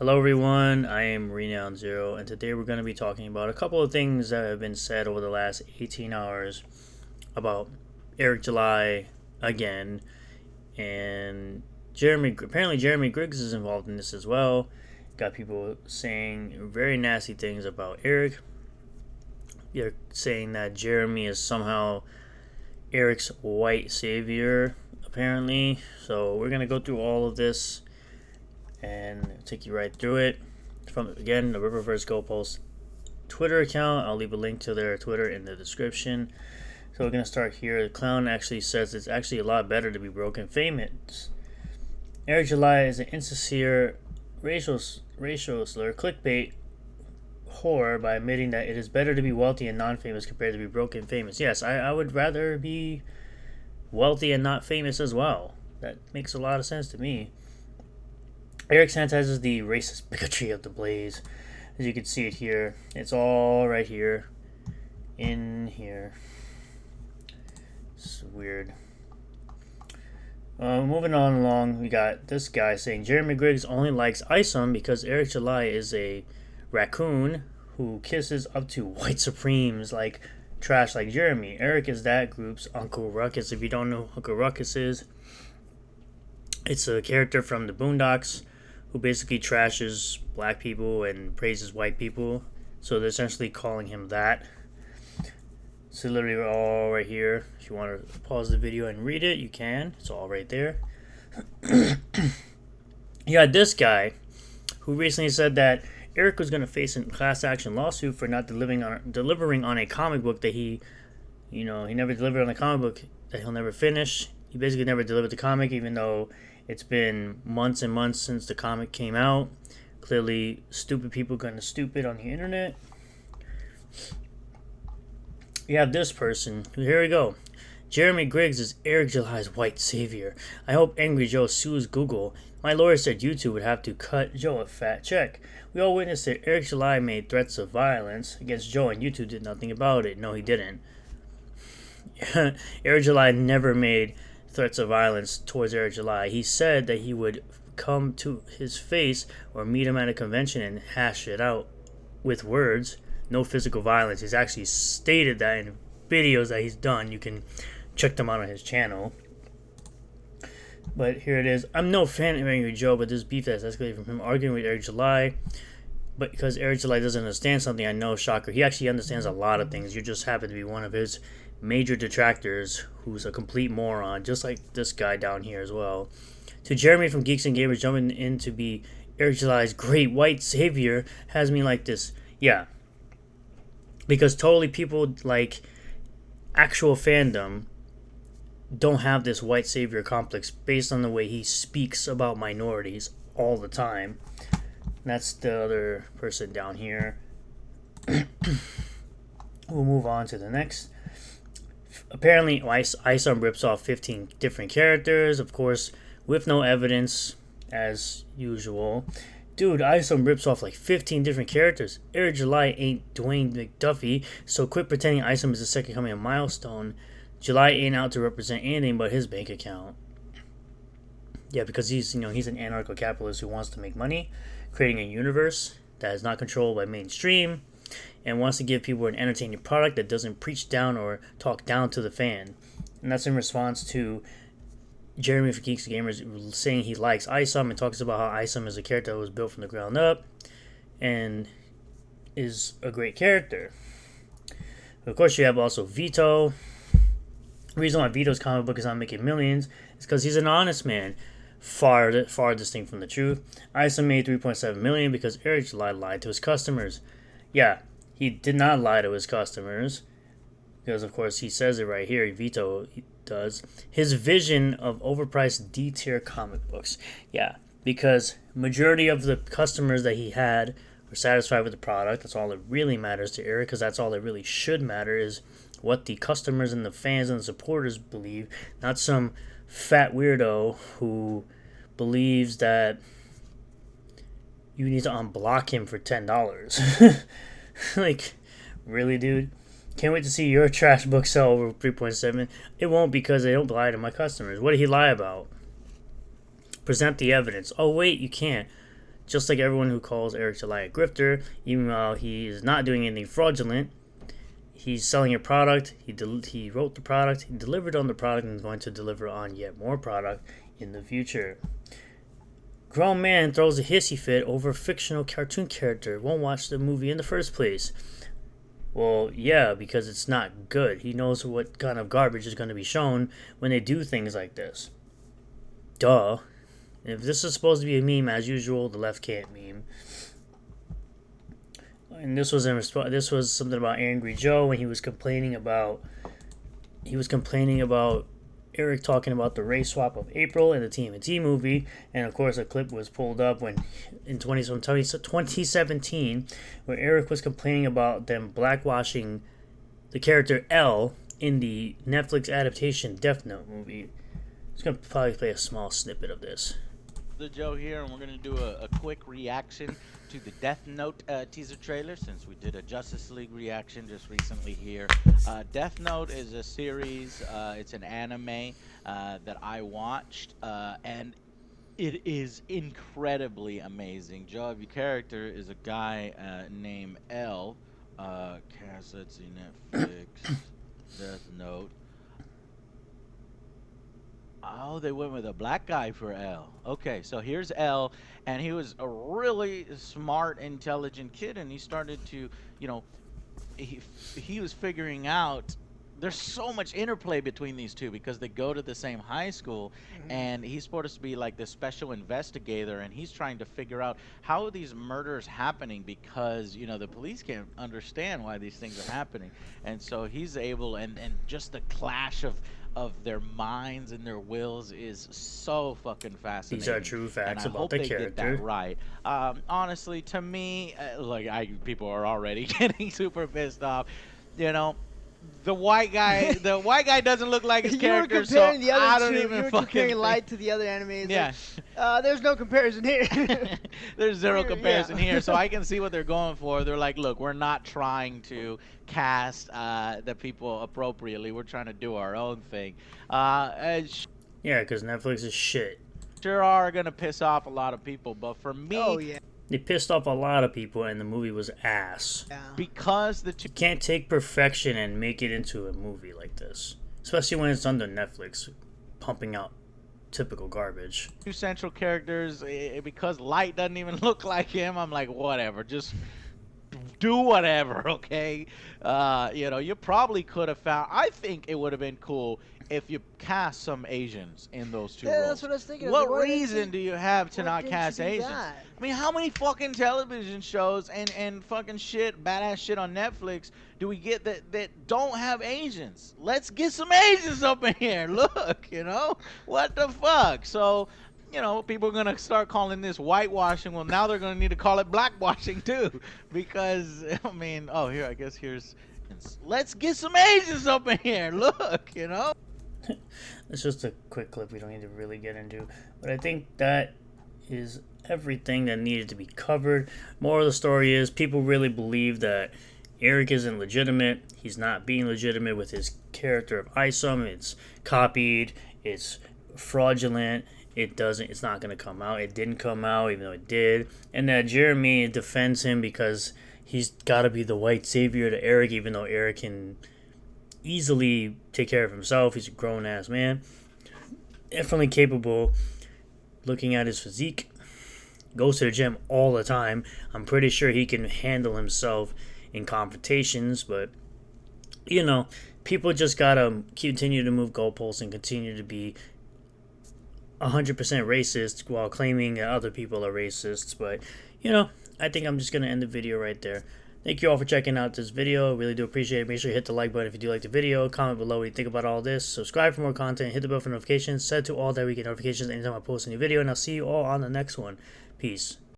Hello everyone, I am Renown Zero, and today we're going to be talking about a couple of things that have been said over the last 18 hours about Eric July again, and apparently Jeremy Griggs is involved in this as well. Got people saying very nasty things about Eric. They're saying that Jeremy is somehow Eric's white savior, apparently. So we're going to go through all of this and take you right through it. From again, the Riververse Goalpost Twitter account. I'll leave a link to their Twitter in the description. So we're gonna start here. The clown actually says it's actually a lot better to be broke and famous. Eric July is an insincere racial slur, clickbait whore by admitting that it is better to be wealthy and non-famous compared to be broke and famous. Yes, I would rather be wealthy and not famous as well. That makes a lot of sense to me. Eric sanitizes the racist bigotry of the Blaze. As you can see it here. It's all right here. In here. It's weird. Moving on along, we got this guy saying Jeremy Griggs only likes Isom because Eric July is a raccoon who kisses up to white supremes like trash like Jeremy. Eric is that group's Uncle Ruckus. If you don't know who Uncle Ruckus is, it's a character from the Boondocks who basically trashes black people and praises white people. So they're essentially calling him that. So literally all right here. If you want to pause the video and read it, you can. It's all right there. You got this guy who recently said that Eric was going to face a class action lawsuit for not delivering on a comic book that he never delivered on a comic book that he'll never finish. He basically never delivered the comic, even though it's been months and months since the comic came out. Clearly, stupid people going to stupid on the internet. You have this person. Here we go. Jeremy Griggs is Eric July's white savior. I hope Angry Joe sues Google. My lawyer said YouTube would have to cut Joe a fat check. We all witnessed that Eric July made threats of violence against Joe and YouTube did nothing about it. No, he didn't. Eric July never made threats of violence towards Eric July. He said that he would come to his face or meet him at a convention and hash it out with words. No physical violence. He's actually stated that in videos that he's done. You can check them out on his channel. But here it is. I'm no fan of Angry Joe, but this beef has escalated from him arguing with Eric July. But because Eric July doesn't understand something, I know, shocker. He actually understands a lot of things. You just happen to be one of his major detractors who's a complete moron, just like this guy down here as well. To Jeremy from Geeks and Gamers jumping in to be Eric July's great white savior has me like this. Yeah. Because totally people like actual fandom don't have this white savior complex based on the way he speaks about minorities all the time. That's the other person down here. We'll move on to the next. Apparently, Isom rips off 15 different characters, of course, with no evidence, as usual. Dude, Isom rips off like 15 different characters. Eric July ain't Dwayne McDuffie, so quit pretending Isom is the second coming of Milestone. July ain't out to represent anything but his bank account. Yeah, because he's an anarcho-capitalist who wants to make money, creating a universe that is not controlled by mainstream, and wants to give people an entertaining product that doesn't preach down or talk down to the fan. And that's in response to Jeremy from Geeks and Gamers saying he likes Isom and talks about how Isom is a character that was built from the ground up and is a great character. Of course, you have also Vito. The reason why Vito's comic book is not making millions is because he's an honest man. Far distinct from the truth. Isom made $3.7 million because Eric July lied to his customers. Yeah, he did not lie to his customers. Because, of course, he says it right here. Vito does. His vision of overpriced D-tier comic books. Yeah, because majority of the customers that he had were satisfied with the product. That's all that really matters to Eric, because that's all that really should matter is what the customers and the fans and the supporters believe, not some fat weirdo who believes that you need to unblock him for $10. Like, really, dude? Can't wait to see your trash book sell over 3.7. It won't, because they don't lie to my customers. What did he lie about? Present the evidence. Oh, wait, you can't. just like everyone who calls Eric July a grifter, even while he is not doing anything fraudulent. He's selling a product. He wrote the product. He delivered on the product and is going to deliver on yet more product in the future. Grown man throws a hissy fit over fictional cartoon character. Won't watch the movie in the first place. Well, yeah, because it's not good. He knows what kind of garbage is going to be shown when they do things like this. Duh. If this is supposed to be a meme, as usual, the left can't meme. And this was in response. This was something about Angry Joe when he was complaining about. Eric talking about the race swap of April in the TMNT movie, and of course a clip was pulled up when in 2017 where Eric was complaining about them blackwashing the character L in the Netflix adaptation Death Note movie. I'm just gonna probably play a small snippet of this. The Joe here, and we're gonna do a quick reaction to the Death Note teaser trailer, since we did a Justice League reaction just recently here. Death Note is a series, it's an anime that I watched, and it is incredibly amazing. Joe, your character is a guy named L. Let's see, Netflix, Death Note. Oh, they went with a black guy for L. Okay, so here's L, and he was a really smart, intelligent kid, and he started to, he was figuring out there's so much interplay between these two because they go to the same high school, and he's supposed to be like the special investigator, and he's trying to figure out how are these murders happening because, the police can't understand why these things are happening. And so he's able, and just the clash of their minds and their wills is so fucking fascinating. These are true facts and I about hope the they character. Get that right. Honestly, to me, people are already getting super pissed off. The white guy doesn't look like his character, so I don't even fucking comparing Light to the other animes. Yeah. There's no comparison here. There's zero comparison here, so I can see what they're going for. They're like, look, we're not trying to cast the people appropriately. We're trying to do our own thing. Yeah, because Netflix is shit. Sure are going to piss off a lot of people, but for me... Oh, yeah. They pissed off a lot of people, and the movie was ass. Yeah. Because the two... You can't take perfection and make it into a movie like this. Especially when it's under Netflix, pumping out typical garbage. Two central characters, because Light doesn't even look like him, I'm like, whatever, just do whatever, okay? You probably could have found... I think it would have been cool if you cast some Asians in those two roles. That's what I was thinking. What reason do you have to not cast Asians? That? I mean, how many fucking television shows and fucking shit, badass shit on Netflix do we get that don't have Asians? Let's get some Asians up in here. Look, what the fuck? So, people are going to start calling this whitewashing. Well, now they're going to need to call it blackwashing too. Because, here, I guess here's... Let's get some Asians up in here. Look, It's just a quick clip we don't need to really get into. But I think that is everything that needed to be covered. More of the story is people really believe that Eric isn't legitimate. He's not being legitimate with his character of Isom. It's copied. It's fraudulent. It's not going to come out. It didn't come out, even though it did. And that Jeremy defends him because he's got to be the white savior to Eric, even though Eric can easily take care of himself. He's a grown-ass man. Definitely capable. Looking at his physique. Goes to the gym all the time. I'm pretty sure he can handle himself in confrontations, but, people just got to continue to move goalposts and continue to be 100% racist while claiming that other people are racists. But, I think I'm just going to end the video right there. Thank you all for checking out this video. Really do appreciate it. Make sure you hit the like button if you do like the video. Comment below what you think about all this. Subscribe for more content. Hit the bell for notifications. Set to all that we get notifications anytime I post a new video. And I'll see you all on the next one. Peace.